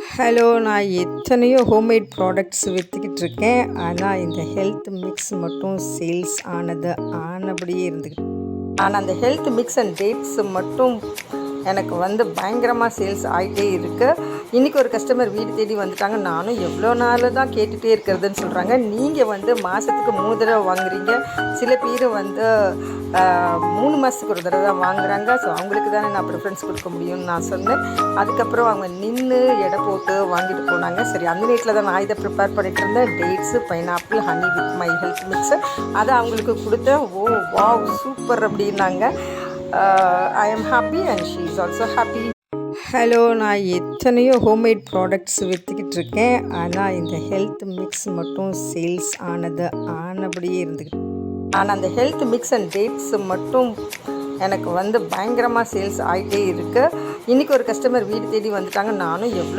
Hello, நான் எத்தனையோ homemade products விற்றுக்கிட்டு இருக்கேன். ஆனால் இந்த ஹெல்த் மிக்ஸ் மட்டும் சேல்ஸ் ஆனபடியே இருந்துக்கிட்டு. ஆனால் அந்த ஹெல்த் மிக்ஸ் அண்ட் டேட்ஸ் மட்டும் எனக்கு பயங்கரமாக சேல்ஸ் ஆகிட்டே இருக்குது. இன்றைக்கி ஒரு கஸ்டமர் வீடு தேடி வந்துட்டாங்க. நானும் எவ்வளோ நாள் தான் கேட்டுகிட்டே இருக்கிறதுன்னு சொல்கிறாங்க. நீங்கள் மாதத்துக்கு 3 தடவை வாங்குறீங்க, சில பேர் 3 மாதத்துக்கு ஒரு தடவை தான் வாங்குறாங்க. ஸோ அவங்களுக்கு தானே நான் ப்ரிஃபரன்ஸ் கொடுக்க முடியும்னு நான் சொன்னேன். அதுக்கப்புறம் அவங்க நின்று எடை போட்டு வாங்கிட்டு போனாங்க. சரி, அந்த நேரத்தில் தான் நான் இதை ப்ரிப்பேர் பண்ணிகிட்டு இருந்தேன். Dates, pineapple, honey with my health mix அதை அவங்களுக்கு கொடுத்தேன். ஓ வாவ், சூப்பர் அப்படின்னாங்க. I am happy and she is also happy. Hello, நான் எத்தனையோ ஹோம்மேட் ப்ராடக்ட்ஸ் விற்றுக்கிட்டு இருக்கேன். ஆனால் இந்த ஹெல்த் மிக்ஸ் மட்டும் சேல்ஸ் ஆனபடியே இருந்துக்கிட்டு. ஆனால் அந்த ஹெல்த் மிக்ஸ் அண்ட் டேட்ஸ் மட்டும் எனக்கு பயங்கரமாக சேல்ஸ் ஆகிட்டே இருக்குது. இன்றைக்கி ஒரு கஸ்டமர் வீடு தேடி வந்துட்டாங்க. நானும் எவ்வளோ